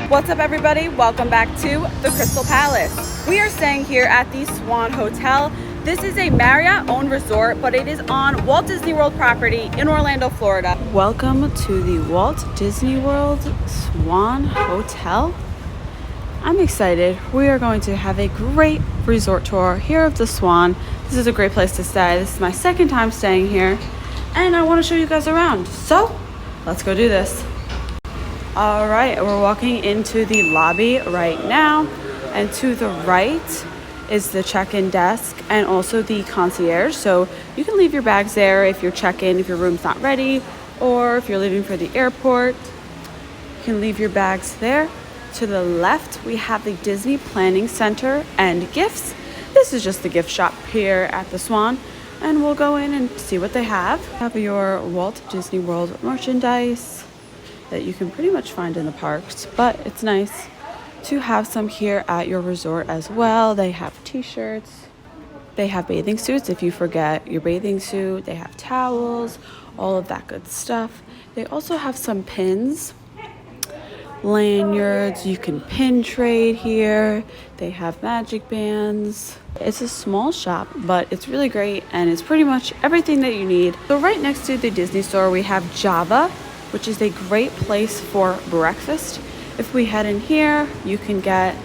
What's up, everybody? Welcome back to the Krystal Palace. We are staying here at the Swan Hotel. This is a Marriott-owned resort, but it is on Walt Disney World property in Orlando, Florida. Welcome to the Walt Disney World Swan Hotel. I'm excited. We are going to have a great resort tour here of the Swan. This is a great place to stay. This is my second time staying here, and I want to show you guys around. So, let's go do this. All right, we're walking into the lobby right now, and to the right is the check-in desk and also the concierge. So you can leave your bags there if you're check-in, if your room's not ready, or if you're leaving for the airport. You can leave your bags there. To the left, we have the Disney Planning Center and gifts. This is just the gift shop here at the Swan, and we'll go in and see what they have. Have your Walt Disney World merchandise that you can pretty much find in the parks, but it's nice to have some here at your resort as well. They have t-shirts, they have bathing suits if you forget your bathing suit, they have towels, all of that good stuff. They also have some pins, lanyards, you can pin trade here. They have magic bands. It's a small shop, but it's really great, and it's pretty much everything that you need. So right next to the Disney store, we have Java, which is a great place for breakfast. If we head in here, you can get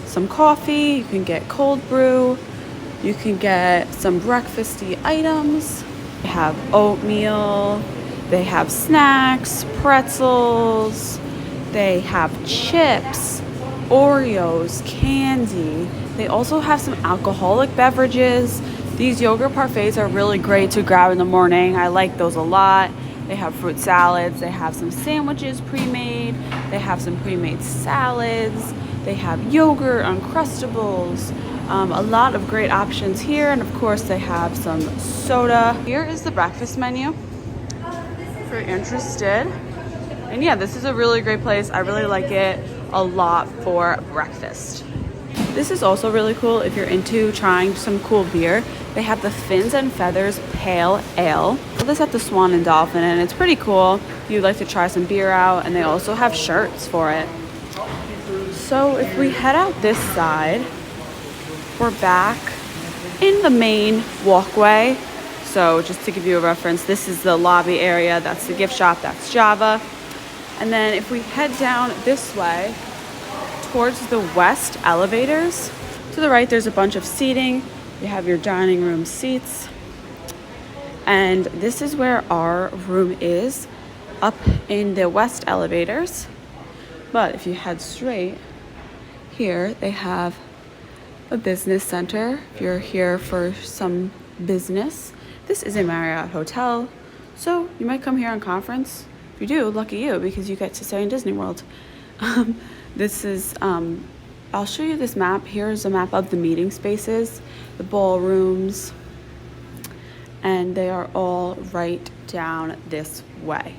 some coffee, you can get cold brew, you can get some breakfasty items. They have oatmeal, they have snacks, pretzels, they have chips, Oreos, candy. They also have some alcoholic beverages. These yogurt parfaits are really great to grab in the morning. I like those a lot. They have fruit salads, they have some sandwiches pre-made, they have some pre-made salads, they have yogurt, Uncrustables, a lot of great options here, and of course they have some soda. Here is the breakfast menu if you're interested. And yeah, this is a really great place. I really like it a lot for breakfast. This is also really cool if you're into trying some cool beer. They have the Fins and Feathers Pale Ale. This at the Swan and Dolphin, and it's pretty cool if you'd like to try some beer out, and they also have shirts for it. So if we head out this side, we're back in the main walkway. So just to give you a reference, this is the lobby area, that's the gift shop, that's Java. And then if we head down this way towards the west elevators, to the right there's a bunch of seating. You have your dining room seats, and this is where our room is, up in the west elevators. But if you head straight here, they have a business center if you're here for some business. This is a Marriott hotel, so you might come here on conference. If you do, lucky you, because you get to stay in Disney World. This is I'll show you this map. Here's a map of the meeting spaces, the ballrooms, and they are all right down this way.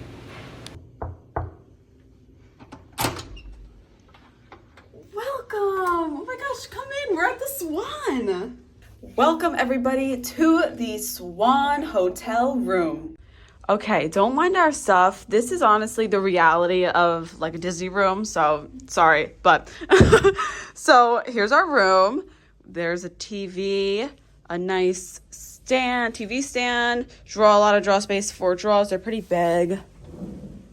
Welcome! Oh my gosh, come in. We're at the Swan. Welcome everybody to the Swan Hotel room. Okay, don't mind our stuff. This is honestly the reality of like a Disney room, so sorry, but so here's our room. There's a TV, a nice stand, TV stand, a lot of drawer space for drawers. They're pretty big,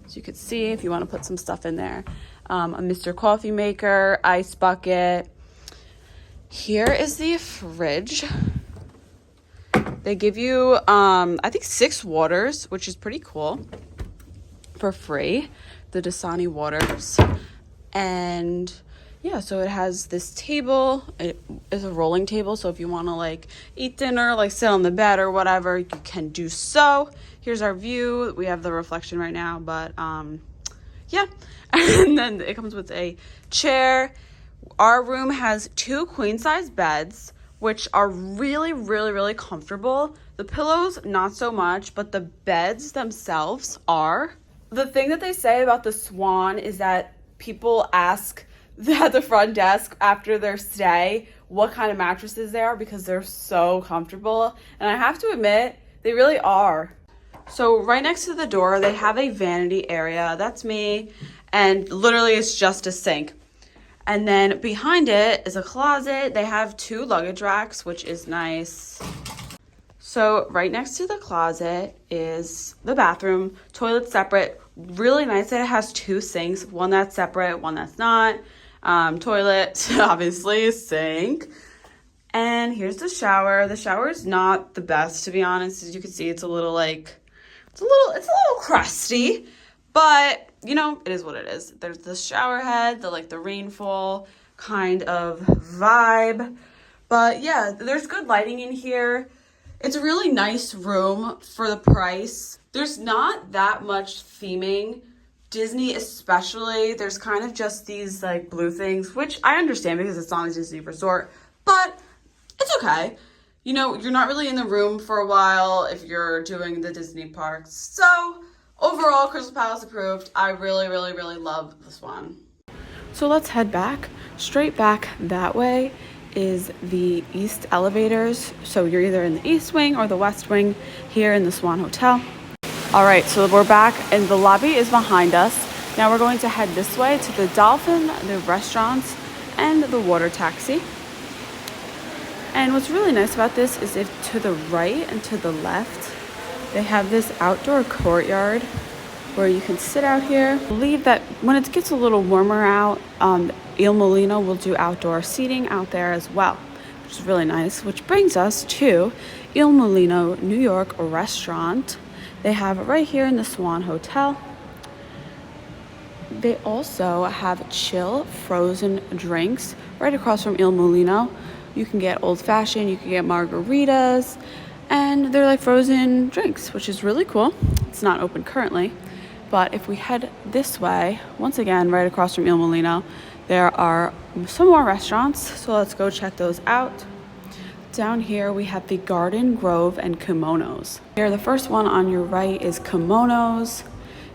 as you can see if you want to put some stuff in there. A Mr. Coffee maker, ice bucket. Here is the fridge. They give you, I think 6 waters, which is pretty cool, for free. The Dasani waters. And yeah, so it has this table. It is a rolling table, so if you want to like eat dinner, like sit on the bed or whatever, you can do so. Here's our view. We have the reflection right now, but yeah. And then it comes with a chair. Our room has 2 queen-size beds, which are really, really, really comfortable. The pillows, not so much, but the beds themselves are. The thing that they say about the Swan is that people ask at the front desk after their stay what kind of mattresses they are because they're so comfortable. And I have to admit, they really are. So right next to the door, they have a vanity area. That's me. And literally it's just a sink. And then behind it is a closet. They have 2 luggage racks, which is nice. So right next to the closet is the bathroom, toilet separate. Really nice that it has 2 sinks, one that's separate, one that's not. Toilet, obviously, sink. And here's the shower. The shower is not the best, to be honest. As you can see, it's a little crusty, but you know, it is what it is. There's the shower head, the rainfall kind of vibe. But yeah, there's good lighting in here. It's a really nice room for the price. There's not that much theming. Disney especially, there's kind of just these like blue things, which I understand because it's not a Disney resort, but it's okay. You know, you're not really in the room for a while if you're doing the Disney parks. So overall, Krystal Palace approved. I really, really, really love the Swan. So let's head back. Straight back that way is the east elevators. So you're either in the east wing or the west wing here in the Swan Hotel. All right, so we're back and the lobby is behind us. Now we're going to head this way to the Dolphin, the restaurants, and the water taxi. And what's really nice about this is if to the right and to the left, they have this outdoor courtyard where you can sit out here. I believe that when it gets a little warmer out, Il Mulino will do outdoor seating out there as well, which is really nice. Which brings us to Il Mulino New York restaurant. They have it right here in the Swan Hotel. They also have chill frozen drinks right across from Il Mulino. You can get old fashioned, you can get margaritas, and they're like frozen drinks, which is really cool. It's not open currently, but if we head this way, once again, right across from Il Mulino, there are some more restaurants, so let's go check those out. Down here we have the Garden Grove and Kimonos. Here, the first one on your right is Kimonos.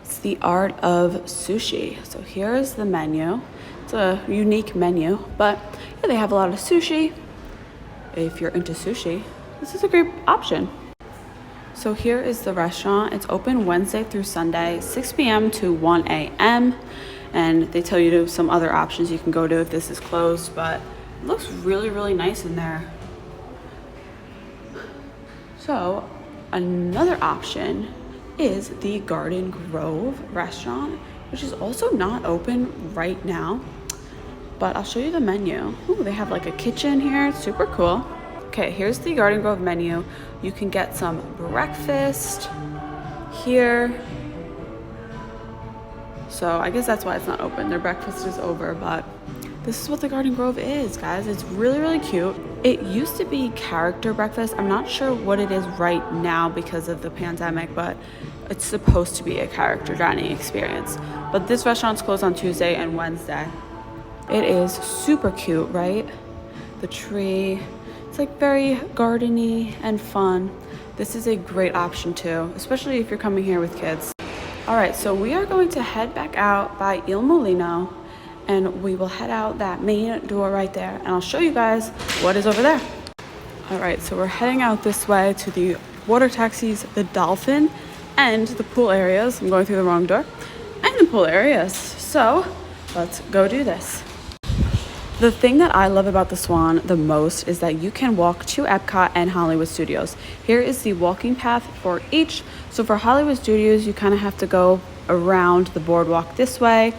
It's the art of sushi. So here's the menu. It's a unique menu, but yeah, they have a lot of sushi. If you're into sushi, this is a great option. So here is the restaurant. It's open Wednesday through Sunday, 6 p.m. to 1 a.m. And they tell you some other options you can go to if this is closed, but it looks really, really nice in there. So another option is the Garden Grove restaurant, which is also not open right now, but I'll show you the menu. Ooh, they have like a kitchen here. It's super cool. Okay, here's the Garden Grove menu. You can get some breakfast here. So I guess that's why it's not open. Their breakfast is over, but this is what the Garden Grove is, guys. It's really, really cute. It used to be character breakfast. I'm not sure what it is right now because of the pandemic, but it's supposed to be a character dining experience. But this restaurant's closed on Tuesday and Wednesday. It is super cute, right? The tree, it's like very gardeny and fun. This is a great option too, especially if you're coming here with kids. All right, so we are going to head back out by Il Mulino, and we will head out that main door right there, and I'll show you guys what is over there. All right, so we're heading out this way to the water taxis, the Dolphin, and the pool areas. I'm going through the wrong door. And the pool areas. So let's go do this. The thing that I love about the Swan the most is that you can walk to Epcot and Hollywood Studios. Here is the walking path for each. So for Hollywood Studios, you kind of have to go around the boardwalk this way.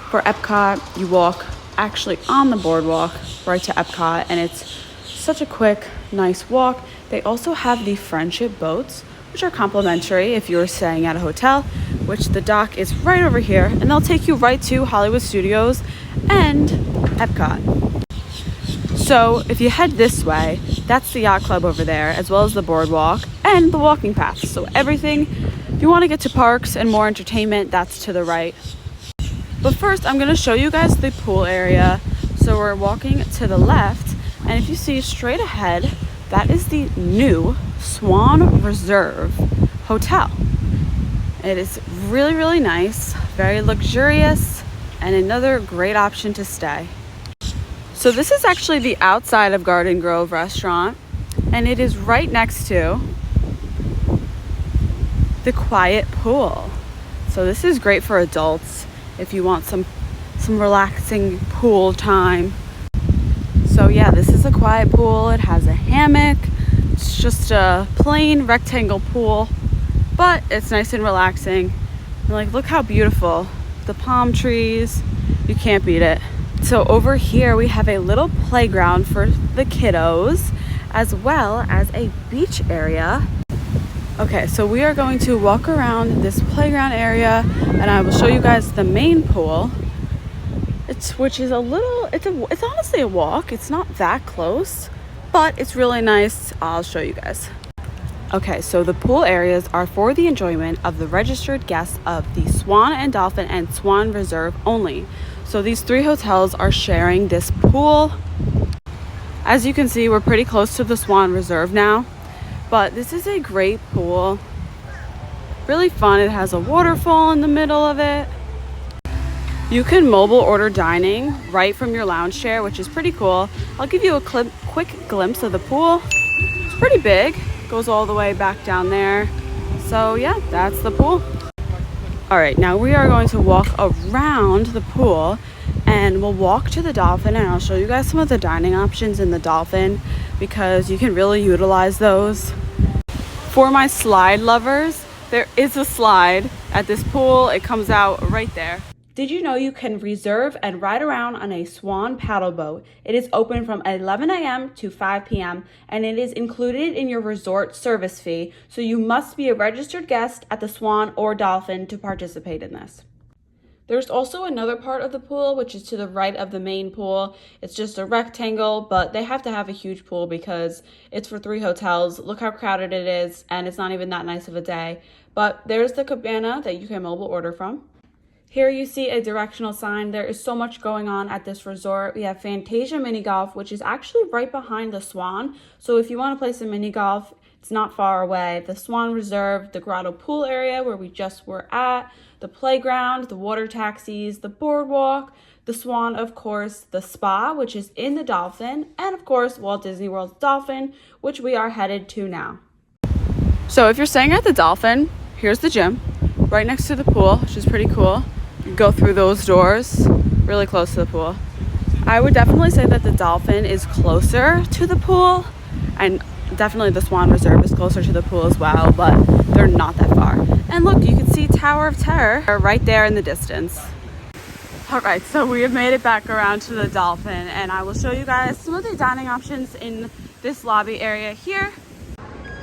For Epcot, you walk actually on the boardwalk right to Epcot, and it's such a quick, nice walk. They also have the friendship boats, which are complimentary if you're staying at a hotel, which the dock is right over here, and they'll take you right to Hollywood Studios and Epcot. So if you head this way, that's the yacht club over there, as well as the boardwalk and the walking path. So everything, if you want to get to parks and more entertainment, that's to the right. But first, I'm going to show you guys the pool area. So we're walking to the left, and if you see straight ahead, that is the new Swan Reserve Hotel. It is really, really nice, very luxurious, and another great option to stay. So this is actually the outside of Garden Grove restaurant, and it is right next to the quiet pool. So this is great for adults if you want some some relaxing pool time. So yeah, this is a quiet pool. It has a hammock. It's just a plain rectangle pool, but it's nice and relaxing. And like, look how beautiful. The palm trees, you can't beat it. So over here we have a little playground for the kiddos, as well as a beach area. Okay, so we are going to walk around this playground area and I will show you guys the main pool. Which is it's honestly a walk. It's not that close, but it's really nice. I'll show you guys. Okay, so the pool areas are for the enjoyment of the registered guests of the Swan and Dolphin and Swan Reserve only. So these 3 hotels are sharing this pool. As you can see, we're pretty close to the Swan Reserve now, but this is a great pool. Really fun. It has a waterfall in the middle of it. You can mobile order dining right from your lounge chair, which is pretty cool. I'll give you a quick glimpse of the pool. It's pretty big, goes all the way back down there. So yeah, that's the pool. All right, now we are going to walk around the pool and we'll walk to the Dolphin, and I'll show you guys some of the dining options in the Dolphin because you can really utilize those. For my slide lovers, there is a slide at this pool. It comes out right there. Did you know you can reserve and ride around on a Swan paddle boat? It is open from 11 a.m. to 5 p.m. and it is included in your resort service fee, so you must be a registered guest at the Swan or Dolphin to participate in this. There's also another part of the pool, which is to the right of the main pool. It's just a rectangle, but they have to have a huge pool because it's for 3 hotels. Look how crowded it is, and it's not even that nice of a day. But there's the cabana that you can mobile order from. Here you see a directional sign. There is so much going on at this resort. We have Fantasia Mini Golf, which is actually right behind the Swan. So if you want to play some mini golf, it's not far away. The Swan Reserve, the Grotto Pool area where we just were at, the playground, the water taxis, the boardwalk, the Swan, of course, the spa, which is in the Dolphin, and of course, Walt Disney World's Dolphin, which we are headed to now. So if you're staying at the Dolphin, here's the gym right next to the pool, which is pretty cool. You go through those doors, really close to the pool. I would definitely say that the Dolphin is closer to the pool, and definitely the Swan Reserve is closer to the pool as well, but they're not that far. And look, you can see Tower of Terror right there in the distance. All right, so we have made it back around to the Dolphin, and I will show you guys some of the dining options in this lobby area here.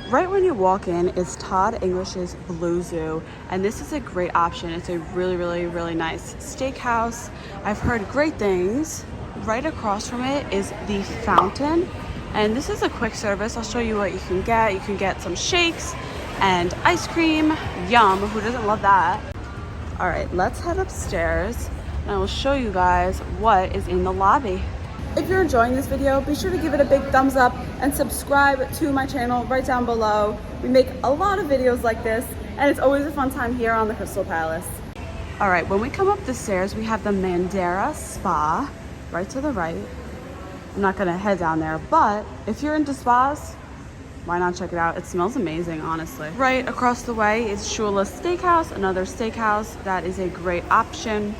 Right when you walk in is Todd English's Bluezoo, and this is a great option. It's a really nice steakhouse. I've heard great things. Right across from it is the Fountain, and this is a quick service. I'll show you what you can get. You can get some shakes and ice cream. Yum, who doesn't love that? All right, let's head upstairs and I will show you guys what is in the lobby. If you're enjoying this video, be sure to give it a big thumbs up and subscribe to my channel right down below. We make a lot of videos like this, and it's always a fun time here on the Krystal Palace. All right, when we come up the stairs, we have the Mandara Spa right to the right. I'm not gonna head down there, but if you're into spas, why not check it out? It smells amazing, honestly. Right across the way is Shulas Steakhouse, another steakhouse that is a great option.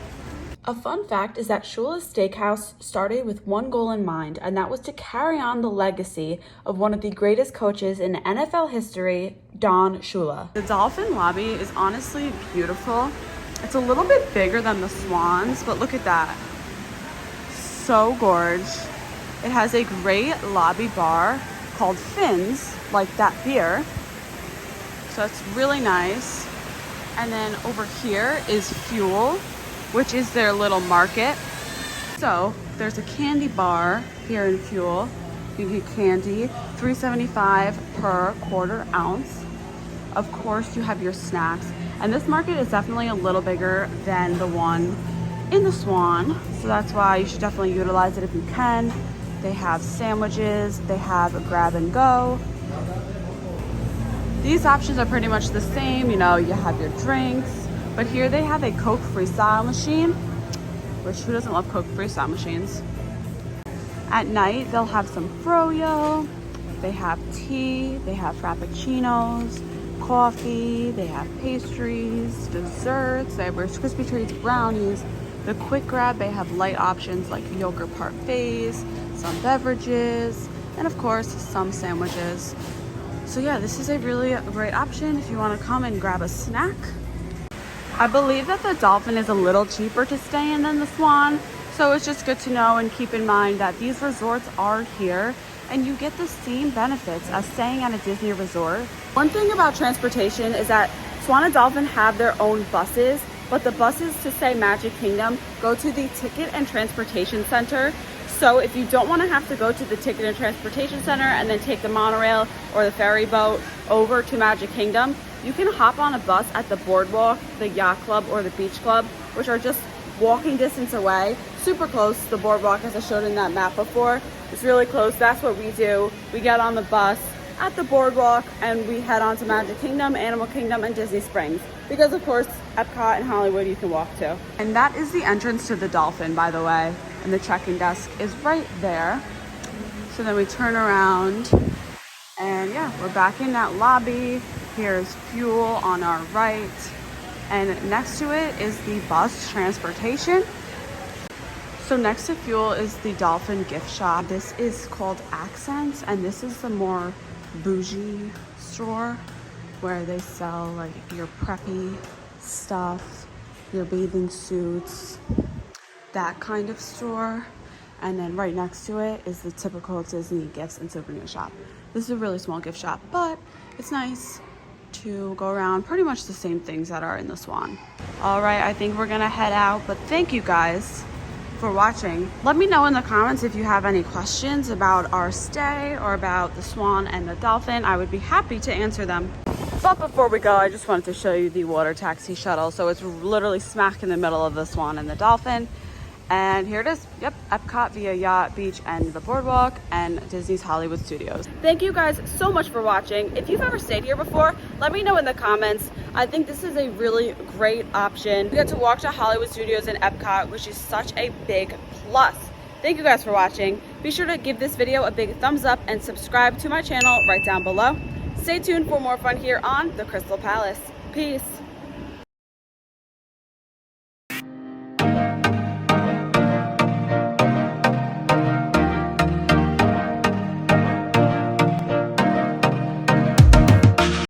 A fun fact is that Shulas Steakhouse started with one goal in mind, and that was to carry on the legacy of one of the greatest coaches in NFL history, Don Shula. The Dolphin Lobby is honestly beautiful. It's a little bit bigger than the Swans, but look at that. So gorgeous. It has a great lobby bar called Finn's, like that beer. So it's really nice. And then over here is Fuel, which is their little market. So there's a candy bar here in Fuel. You can get candy, $3.75 per quarter ounce. Of course, you have your snacks. And this market is definitely a little bigger than the one in the Swan. So that's why you should definitely utilize it if you can. They have sandwiches, they have a grab and go. These options are pretty much the same. You know, you have your drinks. But here they have a Coke freestyle machine, which who doesn't love Coke freestyle machines? At night, they'll have some froyo, they have tea, they have frappuccinos, coffee, they have pastries, desserts, they have Rice Krispie treats, brownies, The quick grab, they have light options like yogurt parfaits, some beverages, and of course, some sandwiches. So yeah, this is a really great option if you want to come and grab a snack. I believe that the Dolphin is a little cheaper to stay in than the Swan, so it's just good to know and keep in mind that these resorts are here and you get the same benefits as staying at a Disney resort. One thing about transportation is that Swan and Dolphin have their own buses, but the buses to say Magic Kingdom go to the Ticket and Transportation Center. So if you don't want to have to go to the Ticket and Transportation Center and then take the monorail or the ferry boat over to Magic Kingdom, you can hop on a bus at the boardwalk, the yacht club, or the beach club, which are just walking distance away, super close to the boardwalk as I showed in that map before. It's really close. That's what we do. We get on the bus at the boardwalk and we head on to Magic Kingdom, Animal Kingdom, and Disney Springs. Because of course, Epcot and Hollywood you can walk to. And that is the entrance to the Dolphin, by the way. And the check-in desk is right there. So then we turn around and yeah, we're back in that lobby. Here's fuel on our right. And next to it is the bus transportation. So next to fuel is the Dolphin gift shop. This is called Accents, and this is the more bougie store where they sell like your preppy stuff, your bathing suits, that kind of store. And then right next to it is the typical Disney gifts and souvenir shop. This is a really small gift shop, but it's nice to go around pretty much the same things that are in the Swan. All right, I think we're gonna head out, but thank you guys for watching. Let me know in the comments if you have any questions about our stay or about the Swan and the Dolphin. I would be happy to answer them. But before we go, I just wanted to show you the water taxi shuttle. So it's literally smack in the middle of the Swan and the Dolphin. And here it is. Yep, Epcot via yacht, beach, and the boardwalk, and Disney's Hollywood Studios. Thank you guys so much for watching. If you've ever stayed here before, let me know in the comments. I think this is a really great option. We get to walk to Hollywood Studios and Epcot, which is such a big plus. Thank you guys for watching. Be sure to give this video a big thumbs up and subscribe to my channel right down below. Stay tuned for more fun here on the Krystal Palace. Peace.